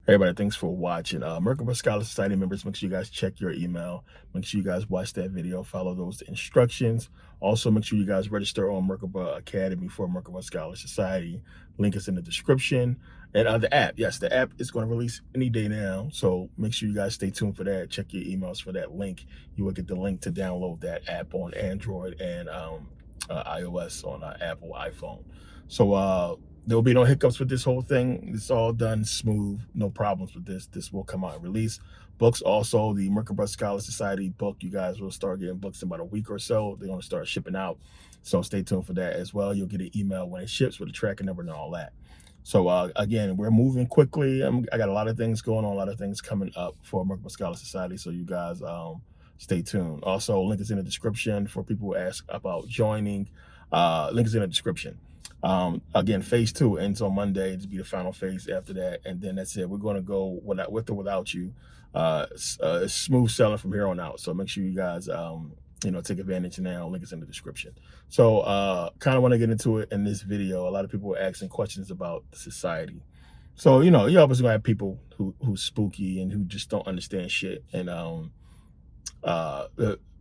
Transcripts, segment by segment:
Everybody, thanks for watching. Merkabah Scholar Society members, make sure you guys check your email. Make sure you guys watch that video, follow those instructions. Also, make sure you guys register on Merkabah Academy for Merkabah Scholar Society. Link is in the description. And the app, yes, the app is going to release any day now. So make sure you guys stay tuned for that. Check your emails for that link. You will get the link to download that app on Android and iOS on Apple iPhone. So there'll be no hiccups with this whole thing. It's all done smooth, no problems with this. This will come out and release. Books also, the Merkabah Scholar Society book, you guys will start getting books in about a week or so. They're going to start shipping out. So stay tuned for that as well. You'll get an email when it ships with a tracking number and all that. So again, we're moving quickly. I got a lot of things going on, a lot of things coming up for Merkabah Scholar Society. So you guys stay tuned. Also, link is in the description for people who ask about joining. Link is in the description. Again, phase 2 ends on Monday. It'll be the final phase after that, and then that's it. We're going to go with or without you. Smooth selling from here on out. So make sure you guys take advantage now. Link is in the description. So kind of want to get into it in this video. A lot of people are asking questions about the society. So you're always gonna have people who's spooky and who just don't understand shit, and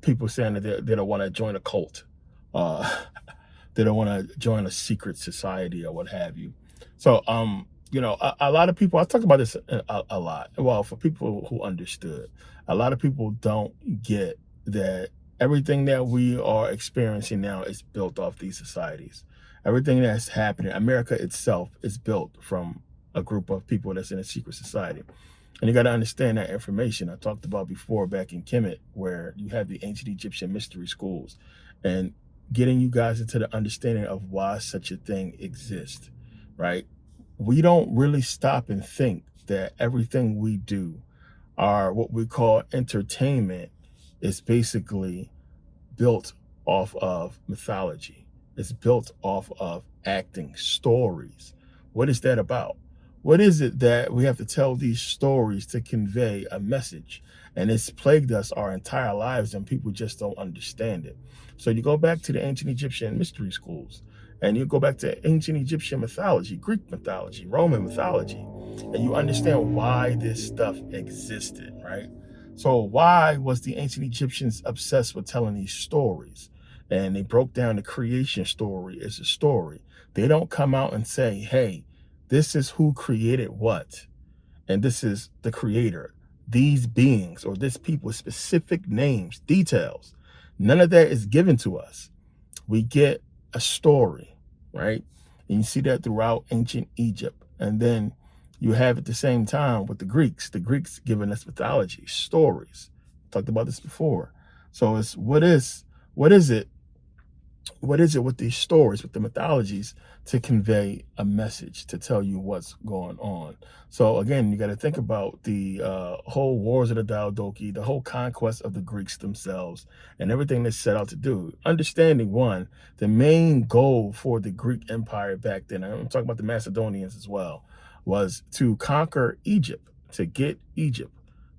people saying that they don't want to join a cult. They don't want to join a secret society or what have you. So, a lot of people, I talk about this a lot. Well, for people who understood, a lot of people don't get that everything that we are experiencing now is built off these societies. Everything that's happening, America itself is built from a group of people that's in a secret society. And you got to understand that information I talked about before back in Kemet, where you have the ancient Egyptian mystery schools, and getting you guys into the understanding of why such a thing exists, right? We don't really stop and think that everything we do, our what we call entertainment, is basically built off of mythology. It's built off of acting, stories. What is that about? What is it that we have to tell these stories to convey a message? And it's plagued us our entire lives, and people just don't understand it. So you go back to the ancient Egyptian mystery schools, and you go back to ancient Egyptian mythology, Greek mythology, Roman mythology, and you understand why this stuff existed, right? So why was the ancient Egyptians obsessed with telling these stories? And they broke down the creation story as a story. They don't come out and say, hey, this is who created what, and this is the creator. These beings or this people, specific names, details. None of that is given to us. We get a story, right? And you see that throughout ancient Egypt. And then you have at the same time with the Greeks giving us mythology, stories. Talked about this before. So it's what is it with these stories, with the mythologies, to convey a message, to tell you what's going on? So again, you got to think about the whole wars of the Diadochi, the whole conquest of the Greeks themselves, and everything they set out to do. Understanding, one, the main goal for the Greek Empire back then, I'm talking about the Macedonians as well, was to conquer Egypt, to get Egypt.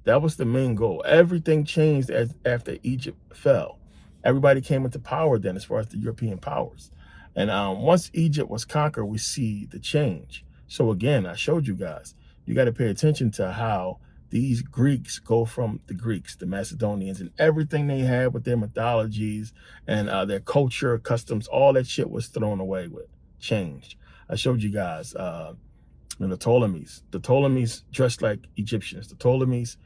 That was the main goal. Everything changed after Egypt fell. Everybody came into power then, as far as the European powers. And once Egypt was conquered, we see the change. So again, I showed you guys, you got to pay attention to how these Greeks go from the Greeks, the Macedonians, and everything they had with their mythologies and their culture, customs, all that shit was thrown away with, changed. I showed you guys the Ptolemies. The Ptolemies dressed like Egyptians. The Ptolemies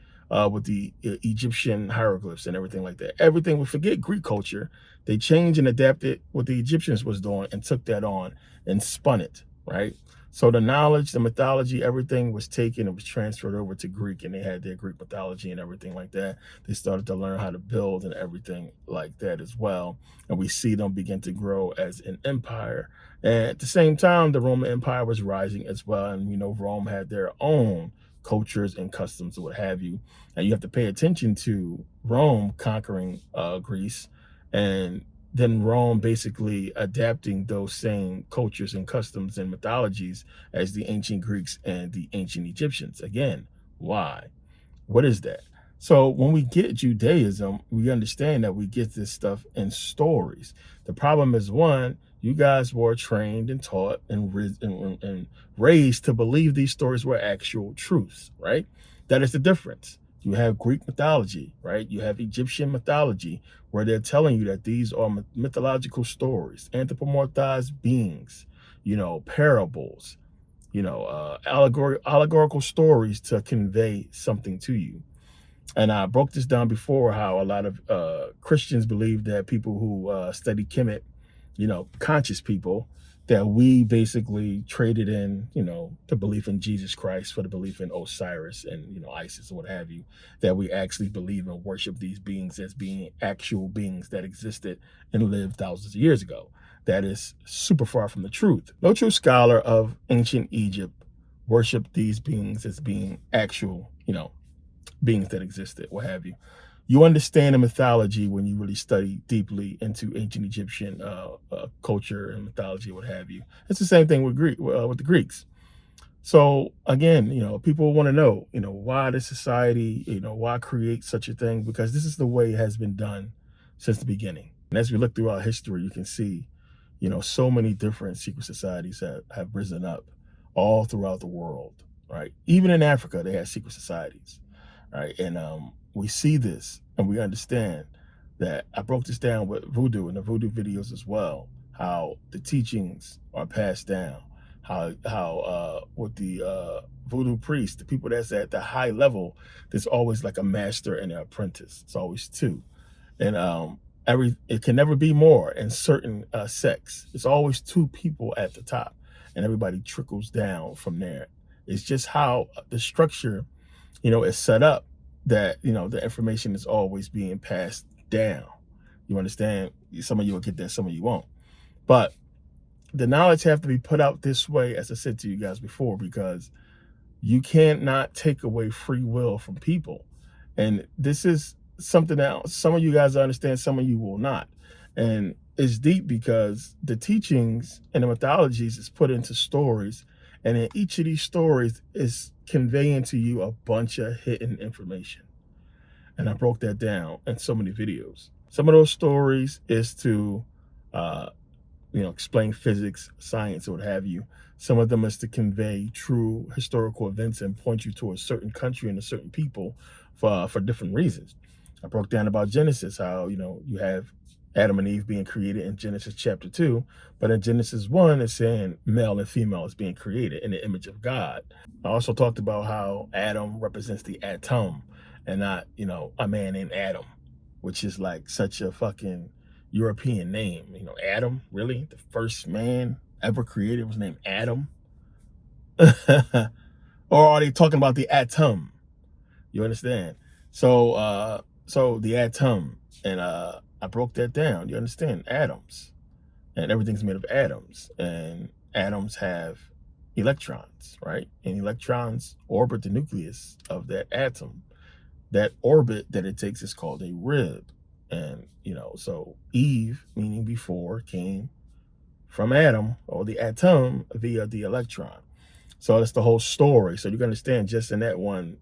with the Egyptian hieroglyphs and everything like that. Everything, we forget Greek culture. They changed and adapted what the Egyptians was doing and took that on and spun it, right? So the knowledge, the mythology, everything was taken and was transferred over to Greek, and they had their Greek mythology and everything like that. They started to learn how to build and everything like that as well. And we see them begin to grow as an empire. And at the same time, the Roman Empire was rising as well. And we know Rome had their own cultures and customs or what have you. And you have to pay attention to Rome conquering Greece, and then Rome basically adapting those same cultures and customs and mythologies as the ancient Greeks and the ancient Egyptians. Again, why? What is that? So when we get Judaism, we understand that we get this stuff in stories. The problem is, one, You guys were trained and taught and raised to believe these stories were actual truths, right? That is the difference. You have Greek mythology, right? You have Egyptian mythology, where they're telling you that these are mythological stories, anthropomorphized beings, parables, allegorical stories to convey something to you. And I broke this down before, how a lot of Christians believe that people who study Kemet, conscious people, that we basically traded in, the belief in Jesus Christ for the belief in Osiris and, Isis or what have you, that we actually believe and worship these beings as being actual beings that existed and lived thousands of years ago. That is super far from the truth. No true scholar of ancient Egypt worshiped these beings as being actual, beings that existed, what have you. You understand the mythology when you really study deeply into ancient Egyptian culture and mythology, what have you. It's the same thing with with the Greeks. So again, people want to know, why the society, why create such a thing? Because this is the way it has been done since the beginning. And as we look throughout history, you can see, so many different secret societies have risen up all throughout the world, right? Even in Africa, they had secret societies, right? And we see this and we understand that. I broke this down with voodoo and the voodoo videos as well, how the teachings are passed down, how with the voodoo priest, the people that's at the high level, there's always like a master and an apprentice. It's always two. And it can never be more in certain sects. It's always two people at the top, and everybody trickles down from there. It's just how the structure, is set up, that the information is always being passed down. You understand? Some of you will get that, some of you won't. But the knowledge have to be put out this way, as I said to you guys before, because you can't not take away free will from people. And this is something that some of you guys understand, some of you will not. And it's deep because the teachings and the mythologies is put into stories, and in each of these stories is conveying to you a bunch of hidden information. And I broke that down in so many videos. Some of those stories is to uh, explain physics, science, or what have you. Some of them is to convey true historical events and point you to a certain country and a certain people for different reasons. I broke down about Genesis, how, you have Adam and Eve being created in Genesis chapter 2, but in Genesis 1, it's saying male and female is being created in the image of God. I also talked about how Adam represents the atom and not, a man named Adam, which is like such a fucking European name. Adam, really? The first man ever created was named Adam? Or are they talking about the atom? You understand? So the atom, and I broke that down. You understand? Atoms. And everything's made of atoms. And atoms have electrons, right? And electrons orbit the nucleus of that atom. That orbit that it takes is called a rib. And, so Eve, meaning before, came from Adam, or the atom, via the electron. So that's the whole story. So you can understand just in that one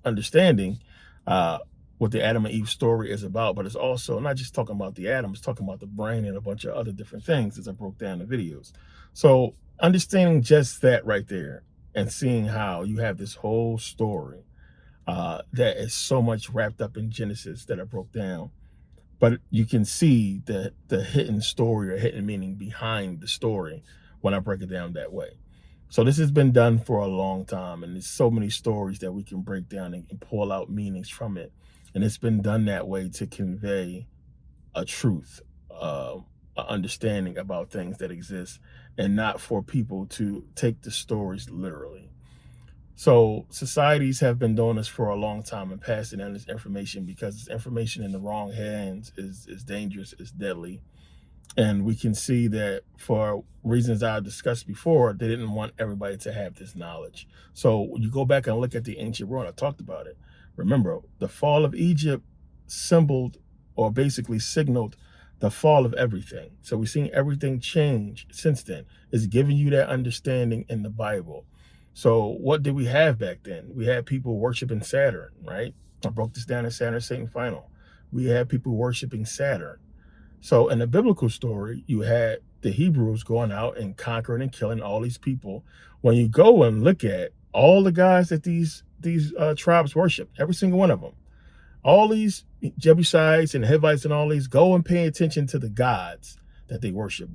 understanding uh, what the Adam and Eve story is about. But it's also not just talking about the atom, it's talking about the brain and a bunch of other different things, as I broke down the videos. So understanding just that right there, and seeing how you have this whole story that is so much wrapped up in Genesis that I broke down. But you can see the hidden story or hidden meaning behind the story when I break it down that way. So this has been done for a long time, and there's so many stories that we can break down and pull out meanings from it. And it's been done that way to convey a truth, an understanding about things that exist, and not for people to take the stories literally. So societies have been doing this for a long time and passing down this information, because this information in the wrong hands is dangerous, is deadly. And we can see that for reasons I've discussed before, they didn't want everybody to have this knowledge. So when you go back and look at the ancient world, I talked about it. Remember, the fall of Egypt symboled, or basically signaled, the fall of everything. So we've seen everything change since then. It's giving you that understanding in the Bible. So what did we have back then? We had people worshiping Saturn, right? I broke this down in Saturn, Satan Final. We had people worshiping Saturn. So in the biblical story, you had the Hebrews going out and conquering and killing all these people. When you go and look at all the guys that these tribes worship, every single one of them, all these Jebusites and Hivites and all these, go and pay attention to the gods that they worship.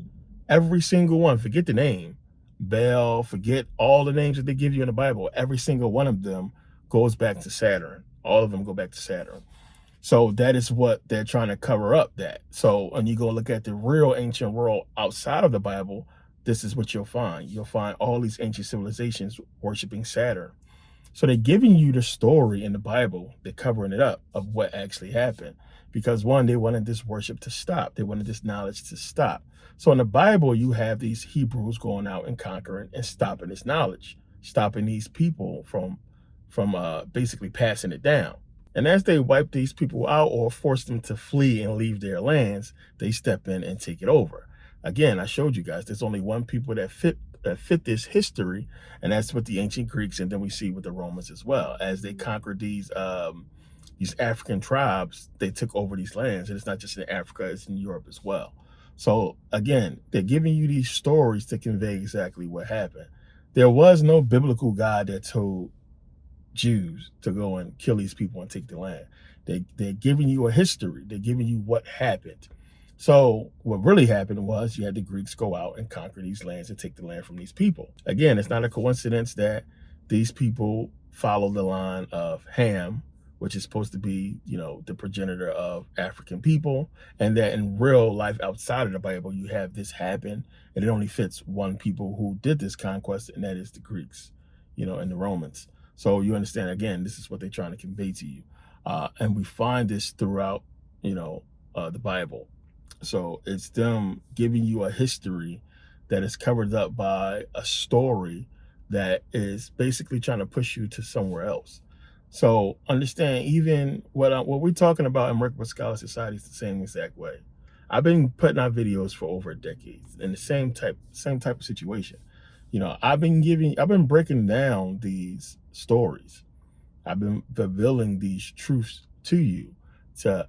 Every single one, forget the name, Baal, forget all the names that they give you in the Bible. Every single one of them goes back to Saturn. All of them go back to Saturn. So that is what they're trying to cover up that. So when you go look at the real ancient world outside of the Bible, this is what you'll find. You'll find all these ancient civilizations worshiping Saturn. So they're giving you the story in the Bible, they're covering it up of what actually happened. Because one, they wanted this worship to stop. They wanted this knowledge to stop. So in the Bible, you have these Hebrews going out and conquering and stopping this knowledge, stopping these people from basically passing it down. And as they wipe these people out or force them to flee and leave their lands, they step in and take it over. Again, I showed you guys there's only one people that fit this history, and that's with the ancient Greeks, and then we see with the Romans as well. As they conquered these African tribes, they took over these lands, and it's not just in Africa, it's in Europe as well. So again, they're giving you these stories to convey exactly what happened. There was no biblical God that told Jews to go and kill these people and take the land. They're giving you a history. They're giving you what happened. So what really happened was you had the Greeks go out and conquer these lands and take the land from these people. Again, it's not a coincidence that these people follow the line of Ham, which is supposed to be, the progenitor of African people, and that in real life outside of the Bible, you have this happen, and it only fits one people who did this conquest, and that is the Greeks, and the Romans. So you understand, again, this is what they're trying to convey to you. And we find this throughout, the Bible. So it's them giving you a history that is covered up by a story that is basically trying to push you to somewhere else. So understand, even what we're talking about in Merkabah Scholar Society is the same exact way. I've been putting out videos for over a decade in the same type of situation. I've been breaking down these stories. I've been revealing these truths to you to,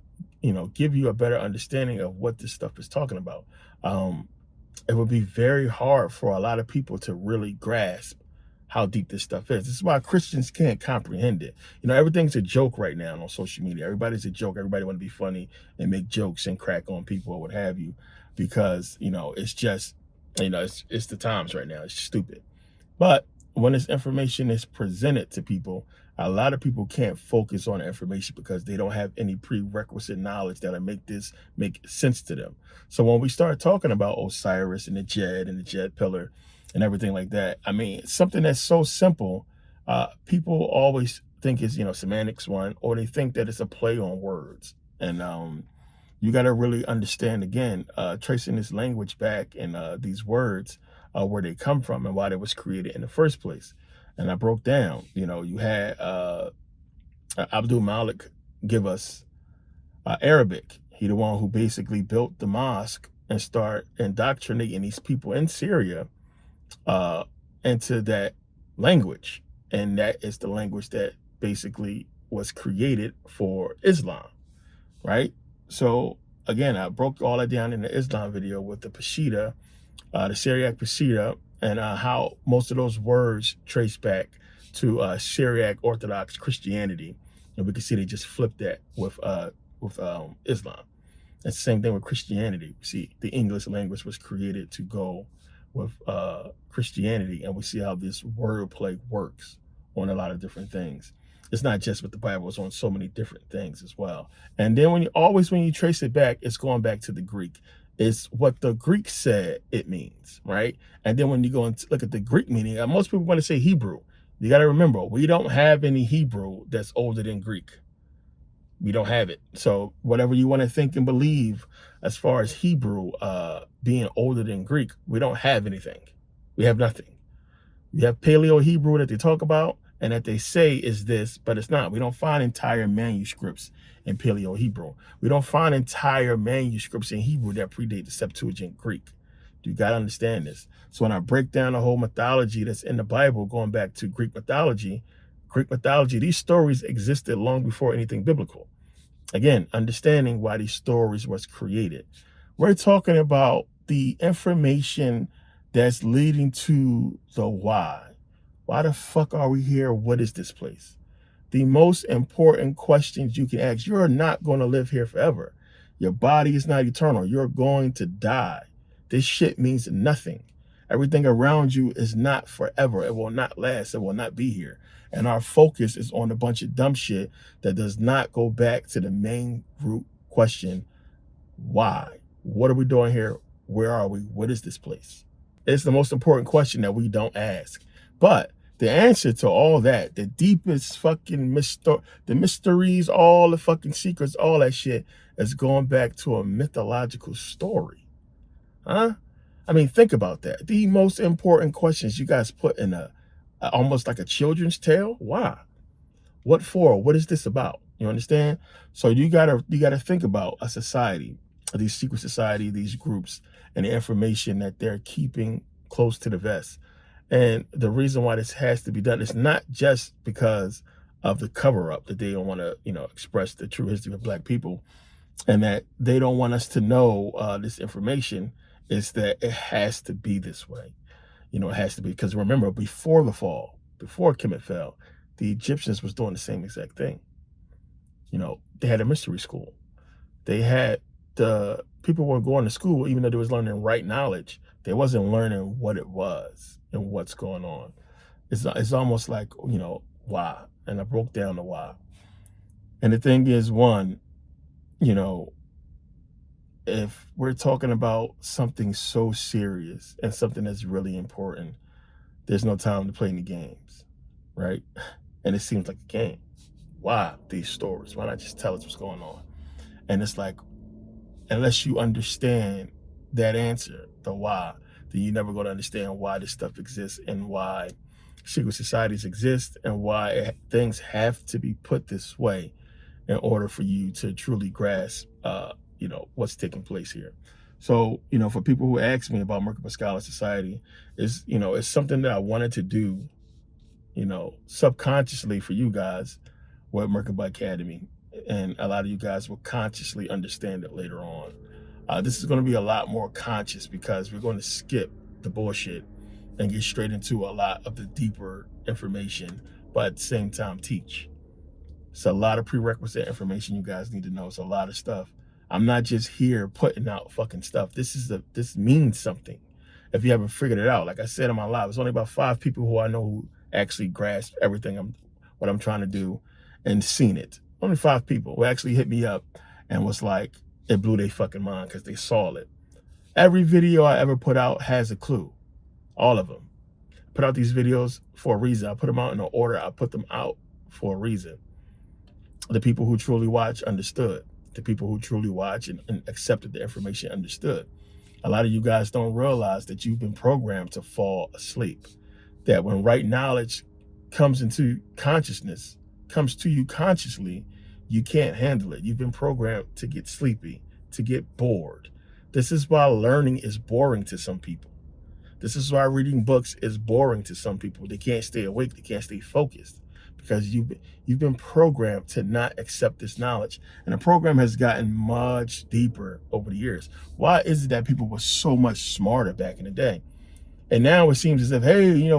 give you a better understanding of what this stuff is talking about. It would be very hard for a lot of people to really grasp how deep this stuff is. This is why Christians can't comprehend it. Everything's a joke right now on social media. Everybody's a joke. Everybody want to be funny and make jokes and crack on people or what have you, because, it's just, it's the times right now. It's stupid. But when this information is presented to people, a lot of people can't focus on the information because they don't have any prerequisite knowledge that'll make sense to them. So when we start talking about Osiris and the Jed pillar and everything like that, something that's so simple, people always think is, semantics one, or they think that it's a play on words. And you got to really understand, again, tracing this language back and these words, where they come from and why they was created in the first place. And I broke down, you had Abdul Malik give us Arabic. He the one who basically built the mosque and start indoctrinating these people in Syria into that language. And that is the language that basically was created for Islam, right? So again, I broke all that down in the Islam video with the Peshitta, the Syriac Peshitta, and how most of those words trace back to Syriac Orthodox Christianity. And we can see they just flipped that with Islam. It's the same thing with Christianity. See, the English language was created to go with Christianity, and we see how this wordplay works on a lot of different things. It's not just with the Bible, it's on so many different things as well. And then when you trace it back, it's going back to the Greek. It's what the Greek said it means, right? And then when you go and look at the Greek meaning, most people want to say Hebrew. You got to remember, we don't have any Hebrew that's older than Greek. We don't have it. So whatever you want to think and believe as far as Hebrew being older than Greek, we don't have anything. We have nothing. We have Paleo Hebrew that they talk about and that they say is this, but it's not. We don't find entire manuscripts in Paleo Hebrew. We don't find entire manuscripts in Hebrew that predate the Septuagint Greek. You got to understand this. So when I break down the whole mythology that's in the Bible, going back to Greek mythology, these stories existed long before anything biblical. Again, understanding why these stories was created. We're talking about the information that's leading to the why. Why the fuck are we here? What is this place? The most important questions you can ask. You're not going to live here forever. Your body is not eternal. You're going to die. This shit means nothing. Everything around you is not forever. It will not last. It will not be here. And our focus is on a bunch of dumb shit that does not go back to the main root question. Why? What are we doing here? Where are we? What is this place? It's the most important question that we don't ask. But the answer to all that, the deepest fucking the mysteries, all the fucking secrets, all that shit is going back to a mythological story. Huh? I mean, think about that. The most important questions you guys put in almost like a children's tale. Why? What for? What is this about? You understand? So you gotta think about a society, these secret society, these groups, and the information that they're keeping close to the vest. And the reason why this has to be done is not just because of the cover up that they don't want to, express the true history of Black people, and that they don't want us to know this information. Is that it has to be this way. It has to be, because remember, before the fall, before Kemet fell, the Egyptians was doing the same exact thing. They had a mystery school. They had the people were going to school, even though they was learning right knowledge. They wasn't learning what it was and what's going on. It's almost like, why? And I broke down the why. And the thing is, one, if we're talking about something so serious and something that's really important, there's no time to play any games, right? And it seems like a game. Why these stories? Why not just tell us what's going on? And it's like, unless you understand that answer, the why, then you're never going to understand why this stuff exists and why secret societies exist and why things have to be put this way in order for you to truly grasp, what's taking place here. So, for people who ask me about Merkabah Scholar Society, it's something that I wanted to do, subconsciously for you guys with Merkabah Academy. And a lot of you guys will consciously understand it later on. This is going to be a lot more conscious because we're going to skip the bullshit and get straight into a lot of the deeper information, but at the same time teach. It's a lot of prerequisite information you guys need to know. It's a lot of stuff. I'm not just here putting out fucking stuff. This means something. If you haven't figured it out, like I said in my live, it's only about 5 people who I know who actually grasp everything what I'm trying to do and seen it. Only 5 people who actually hit me up and was like, it blew their fucking mind because they saw it. Every video I ever put out has a clue. All of them. I put out these videos for a reason. I put them out in the order I put them out for a reason. The people who truly watch understood. The people who truly watch and accepted the information understood. A lot of you guys don't realize that you've been programmed to fall asleep. That when right knowledge comes into consciousness, comes to you consciously, you can't handle it. You've been programmed to get sleepy, to get bored. This is why learning is boring to some people. This is why reading books is boring to some people. They can't stay awake. They can't stay focused because you've been programmed to not accept this knowledge. And the program has gotten much deeper over the years. Why is it that people were so much smarter back in the day? And now it seems as if, hey,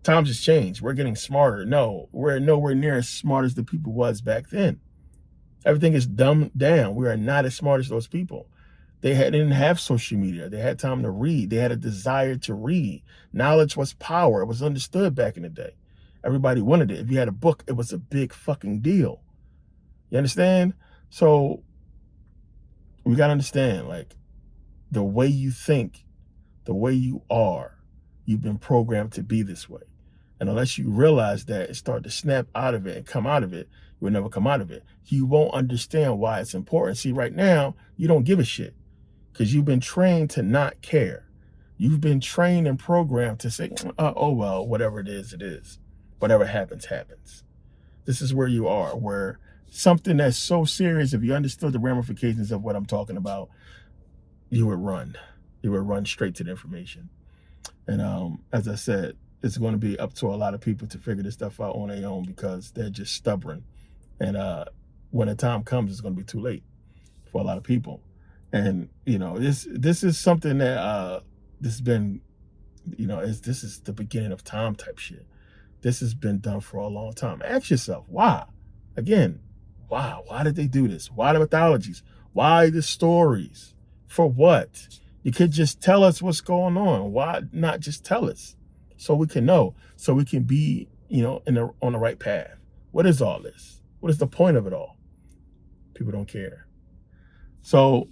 times has changed. We're getting smarter. No, we're nowhere near as smart as the people was back then. Everything is dumbed down. We are not as smart as those people. They didn't have social media. They had time to read. They had a desire to read. Knowledge was power. It was understood back in the day. Everybody wanted it. If you had a book, it was a big fucking deal. You understand? So we got to understand, like, the way you think, the way you are, you've been programmed to be this way. And unless you realize that and start to snap out of it and come out of it, you will never come out of it. You won't understand why it's important. See, right now, you don't give a shit because you've been trained to not care. You've been trained and programmed to say, oh, well, whatever it is, it is. Whatever happens, happens. This is where you are, where something that's so serious, if you understood the ramifications of what I'm talking about, you would run. You would run straight to the information. And as I said, it's going to be up to a lot of people to figure this stuff out on their own because they're just stubborn. And when the time comes, it's going to be too late for a lot of people. And this is something that this has been, this is the beginning of time type shit. This has been done for a long time. Ask yourself, why? Again, why? Why did they do this? Why the mythologies? Why the stories? For what? You could just tell us what's going on. Why not just tell us so we can know, so we can be, on the right path? What is all this? What is the point of it all? People don't care. So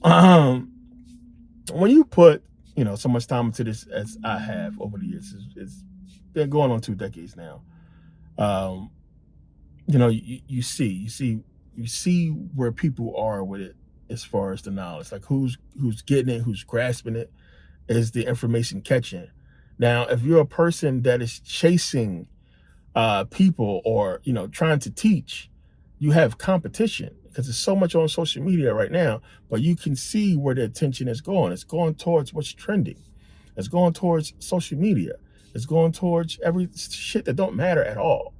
when you put, so much time into this as I have over the years, it's been going on 2 decades now. Um, you see where people are with it as far as the knowledge, like who's getting it, who's grasping it, is the information catching. Now, if you're a person that is chasing people, or trying to teach, you have competition because there's so much on social media right now, but you can see where the attention is going. It's going towards what's trending. It's going towards social media. It's going towards every shit that don't matter at all.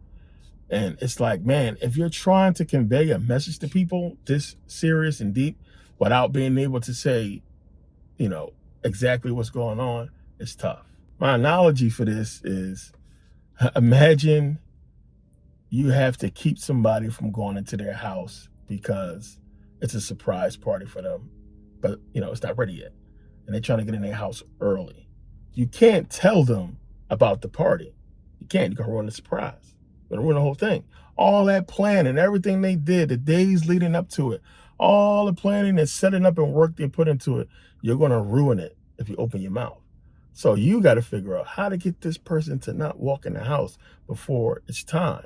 And it's like, man, if you're trying to convey a message to people this serious and deep without being able to say, exactly what's going on, it's tough. My analogy for this is, imagine you have to keep somebody from going into their house because it's a surprise party for them, but it's not ready yet, and they're trying to get in their house early. You can't tell them about the party. You can't. You can ruin the surprise. You're gonna ruin the whole thing. All that planning, everything they did, the days leading up to it, all the planning and setting up and work they put into it, you're gonna ruin it if you open your mouth. So you got to figure out how to get this person to not walk in the house before it's time.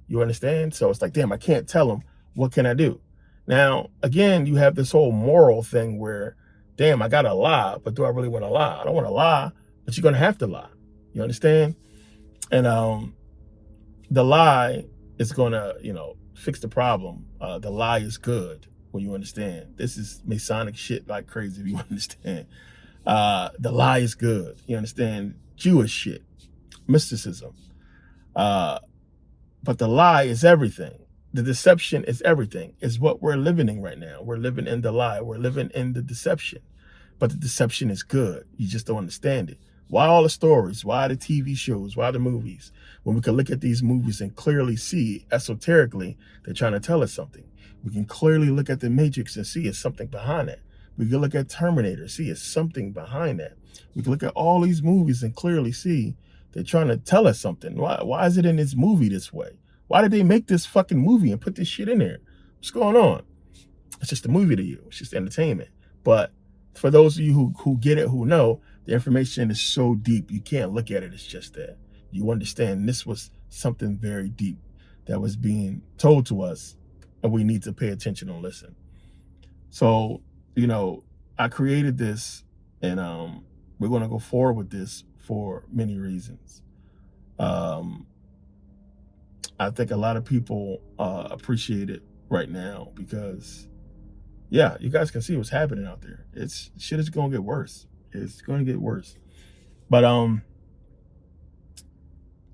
You understand? So it's like, damn, I can't tell them. What can I do? Now, again, you have this whole moral thing where, damn, I got to lie, but do I really want to lie? I don't want to lie, but you're going to have to lie. You understand? And the lie is going to, fix the problem. The lie is good when you understand. This is Masonic shit like crazy if you understand. The lie is good. You understand? Jewish shit, mysticism. But the lie is everything. The deception is everything. It's what we're living in right now. We're living in the lie. We're living in the deception. But the deception is good. You just don't understand it. Why all the stories? Why the TV shows? Why the movies? When we can look at these movies and clearly see esoterically they're trying to tell us something. We can clearly look at the Matrix and see it's something behind that. We can look at Terminator, see it's something behind that. We can look at all these movies and clearly see they're trying to tell us something. Why is it in this movie this way? Why did they make this fucking movie and put this shit in there? What's going on? It's just a movie to you. It's just entertainment. But for those of you who get it, who know, the information is so deep, you can't look at it as just that. You understand this was something very deep that was being told to us, and we need to pay attention and listen. So, I created this, and we're going to go forward with this for many reasons. I think a lot of people appreciate it right now because, yeah, you guys can see what's happening out there. Shit is going to get worse. It's going to get worse. But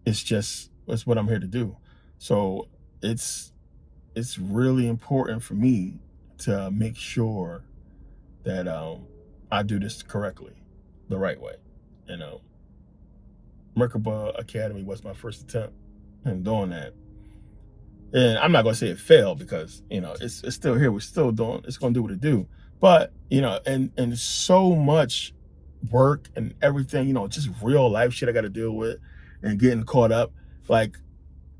it's what I'm here to do. So it's really important for me to make sure that I do this correctly, the right way. Merkabah Academy was my first attempt in doing that. And I'm not going to say it failed because, it's still here. We're still doing, it's going to do what it do. But, and so much work and everything, just real life shit I got to deal with and getting caught up. Like,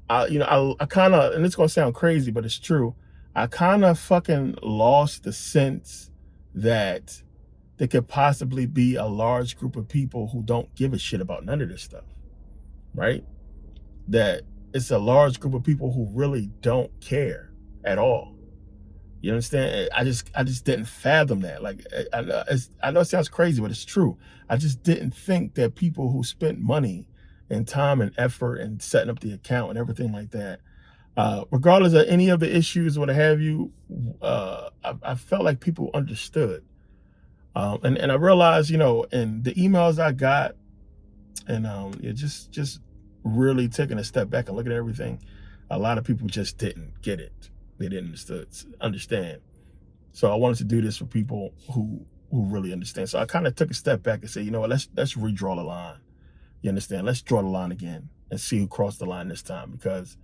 I kind of, and it's going to sound crazy, but it's true. I kind of fucking lost the sense that there could possibly be a large group of people who don't give a shit about none of this stuff, right? That it's a large group of people who really don't care at all. You understand? I just didn't fathom that. Like, I know it sounds crazy, but it's true. I just didn't think that people who spent money and time and effort and setting up the account and everything like that, regardless of any of the issues or what have you, I felt like people understood. And I realized, in the emails I got, and just really taking a step back and looking at everything, a lot of people just didn't get it. They didn't understand. So I wanted to do this for people who really understand. So I kind of took a step back and said, you know what, let's redraw the line. You understand? Let's draw the line again and see who crossed the line this time, because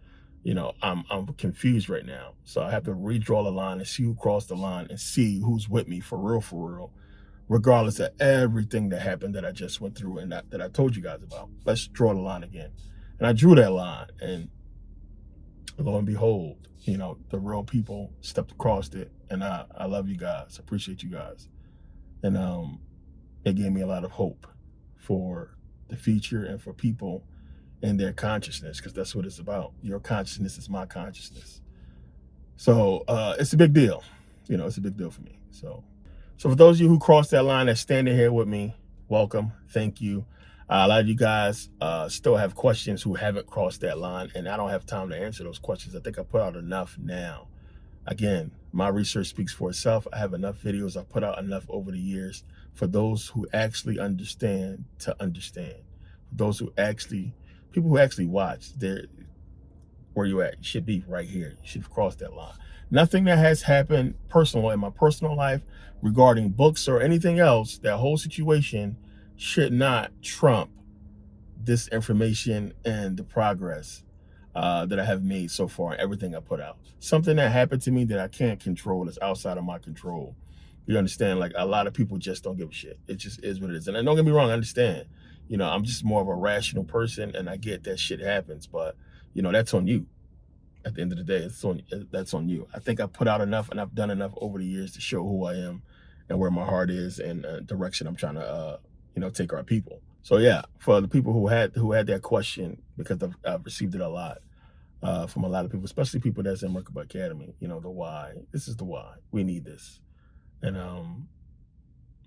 I'm confused right now. So I have to redraw the line and see who crossed the line and see who's with me for real, regardless of everything that happened that I just went through and that I told you guys about. Let's draw the line again. And I drew that line, and lo and behold, the real people stepped across it. And I love you guys. Appreciate you guys. And it gave me a lot of hope for the future and for people and their consciousness, because that's what it's about. Your consciousness is my consciousness. So it's a big deal. It's a big deal for me. So for those of you who crossed that line, that's standing here with me, welcome. Thank you. A lot of you guys still have questions who haven't crossed that line, and I don't have time to answer those questions. I think I put out enough now. Again, my research speaks for itself. I have enough videos. I've put out enough over the years for those who actually understand to understand. For those people who actually watch, where you at. You should be right here. You should have crossed that line. Nothing that has happened in my personal life regarding books or anything else, that whole situation should not trump this information and the progress that I have made so far and everything I put out. Something that happened to me that I can't control, that's outside of my control. You understand? Like, a lot of people just don't give a shit. It just is what it is. And don't get me wrong, I understand. I'm just more of a rational person, and I get that shit happens, but that's on you. At the end of the day, that's on you. I think I put out enough, and I've done enough over the years to show who I am and where my heart is and direction I'm trying to take our people. So yeah, for the people who had that question, because I've received it a lot from a lot of people, especially people that's in Merkabah Academy. The why. This is the why. We need this, and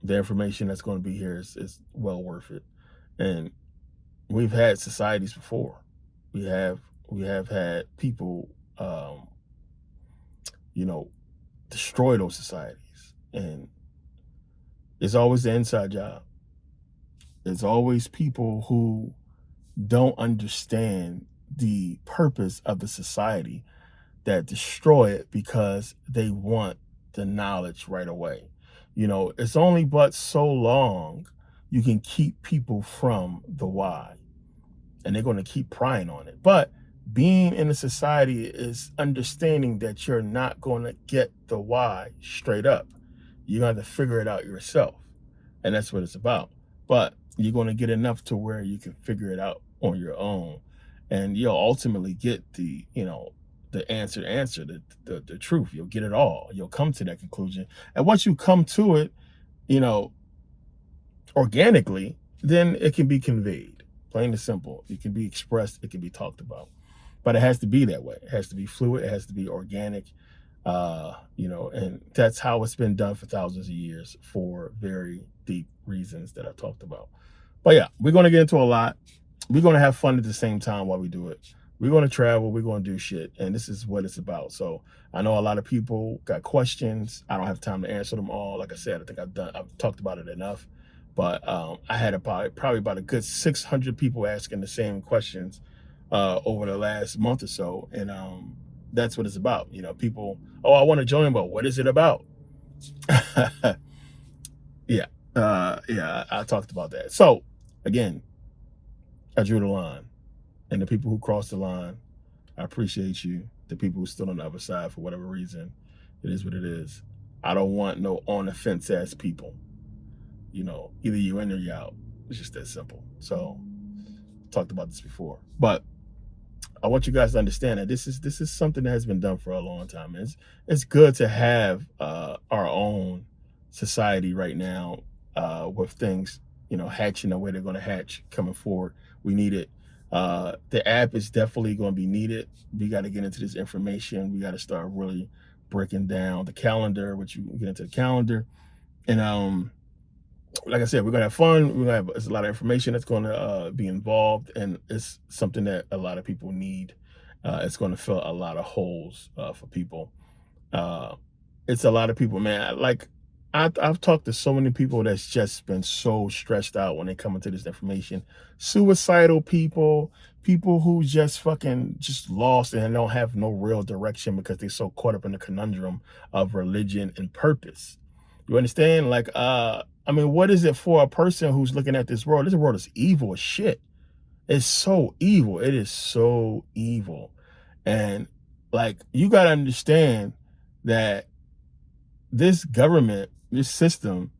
the information that's going to be here is well worth it. And we've had societies before. We have had people destroy those societies, and it's always the inside job. It's always people who don't understand the purpose of the society that destroy it because they want the knowledge right away. It's only but so long you can keep people from the why, and they're going to keep prying on it. But being in a society is understanding that you're not going to get the why straight up. You're going to have to figure it out yourself. And that's what it's about. But you're going to get enough to where you can figure it out on your own. And you'll ultimately get the answer, the truth. You'll get it all. You'll come to that conclusion. And once you come to it, organically, then it can be conveyed. Plain and simple. It can be expressed. It can be talked about. But it has to be that way. It has to be fluid. It has to be organic. And that's how it's been done for thousands of years for very deep reasons that I talked about. But yeah, we're going to get into a lot. We're going to have fun at the same time while we do it. We're going to travel. We're going to do shit. And this is what it's about. So I know a lot of people got questions. I don't have time to answer them all. Like I said, I think I've talked about it enough. But I had probably about a good 600 people asking the same questions over the last month or so. And that's what it's about. People, I want to join, but what is it about? Yeah. I talked about that. So again, I drew the line, and the people who crossed the line, I appreciate you. The people who stood on the other side, for whatever reason, it is what it is. I don't want no on the fence ass people. Either you in or you out. It's just that simple. So talked about this before, but I want you guys to understand that this is something that has been done for a long time. It's good to have our own society right now with things hatching the way they're going to hatch coming forward. We need it. The app is definitely going to be needed. We got to get into this information. We got to start really breaking down the calendar, which you get into the calendar, and like I said, we're gonna have fun. There's a lot of information that's going to be involved, and it's something that a lot of people need. It's going to fill a lot of holes for people. It's a lot of people, man. I've talked to so many people that's just been so stressed out when they come into this information. Suicidal people, people who just fucking just lost and don't have no real direction because they're so caught up in the conundrum of religion and purpose. You understand? Like, I mean, what is it for a person who's looking at this world? This world is evil as shit. It's so evil. It is so evil. And like, you got to understand that this government, this system,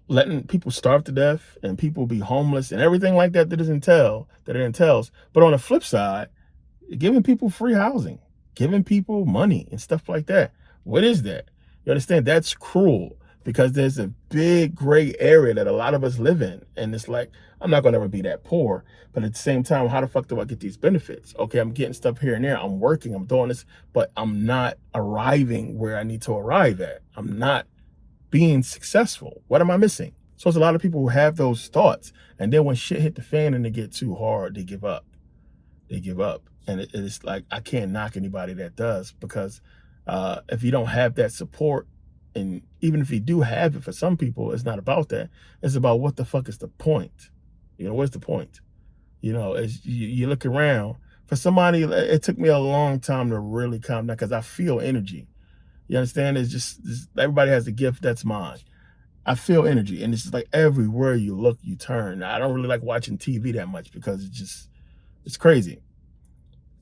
letting people starve to death and people be homeless and everything like that that it entails. But on the flip side, giving people free housing, giving people money and stuff like that. What is that? You understand? That's cruel because there's a big gray area that a lot of us live in. And it's like, I'm not going to ever be that poor. But at the same time, how the fuck do I get these benefits? Okay, I'm getting stuff here and there. I'm working, I'm doing this, but I'm not arriving where I need to arrive at. I'm not being successful. What am I missing? So there's a lot of people who have those thoughts. And then when shit hit the fan and they get too hard, they give up. They give up. And it's like, I can't knock anybody that does, because if you don't have that support, and even if you do have it, for some people, it's not about that. It's about what the fuck is the point? What's the point? As you look around, for somebody, it took me a long time to really calm down because I feel energy. You understand? It's just everybody has a gift that's mine. I feel energy, and it's just like everywhere you look, you turn. I don't really like watching TV that much because it's crazy.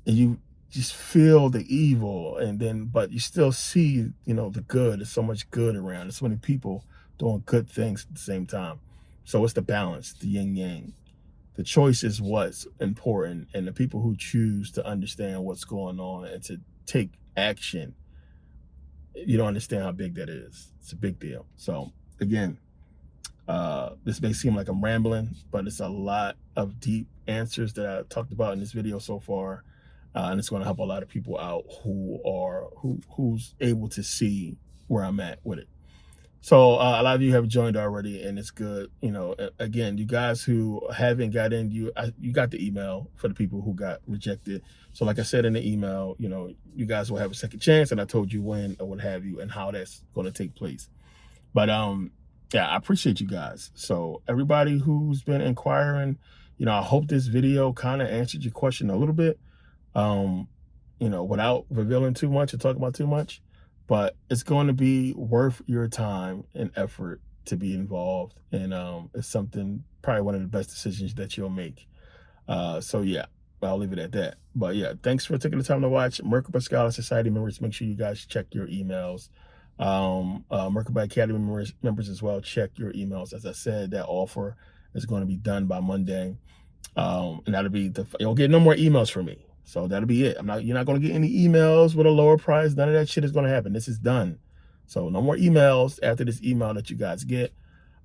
And you just feel the evil, but you still see, the good. There's so much good around. There's so many people doing good things at the same time. So it's the balance, the yin yang. The choice is what's important, and the people who choose to understand what's going on and to take action, you don't understand how big that is. It's a big deal. So again, this may seem like I'm rambling, but it's a lot of deep answers that I talked about in this video so far. And it's going to help a lot of people out who's able to see where I'm at with it. So a lot of you have joined already, and it's good. Again, you guys who haven't got in, you got the email for the people who got rejected. So like I said in the email, you guys will have a second chance, and I told you when or what have you and how that's going to take place. But yeah, I appreciate you guys. So everybody who's been inquiring, I hope this video kind of answered your question a little bit, without revealing too much or talking about too much. But it's going to be worth your time and effort to be involved. And it's something, probably one of the best decisions that you'll make. So yeah, I'll leave it at that. But yeah, thanks for taking the time to watch. Merkabah Scholar Society members, make sure you guys check your emails. Merkabah Academy members as well, check your emails. As I said, that offer is going to be done by Monday. And that'll be you'll get no more emails from me. So that'll be it. You're not going to get any emails with a lower price. None of that shit is going to happen. This is done. So no more emails after this email that you guys get.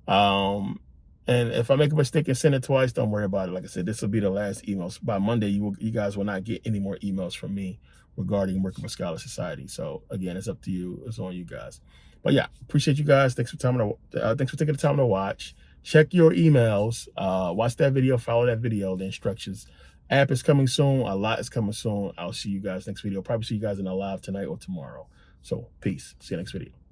And if I make a mistake and send it twice, don't worry about it. Like I said, this will be the last emails. By Monday, you guys will not get any more emails from me regarding Merkabah Scholar Society. So again, it's up to you. It's on you guys. But yeah, appreciate you guys. Thanks for taking the time to watch. Check your emails. Watch that video. Follow that video. The instructions. App is coming soon. A lot is coming soon. I'll see you guys next video. Probably see you guys in a live tonight or tomorrow. So peace. See you next video.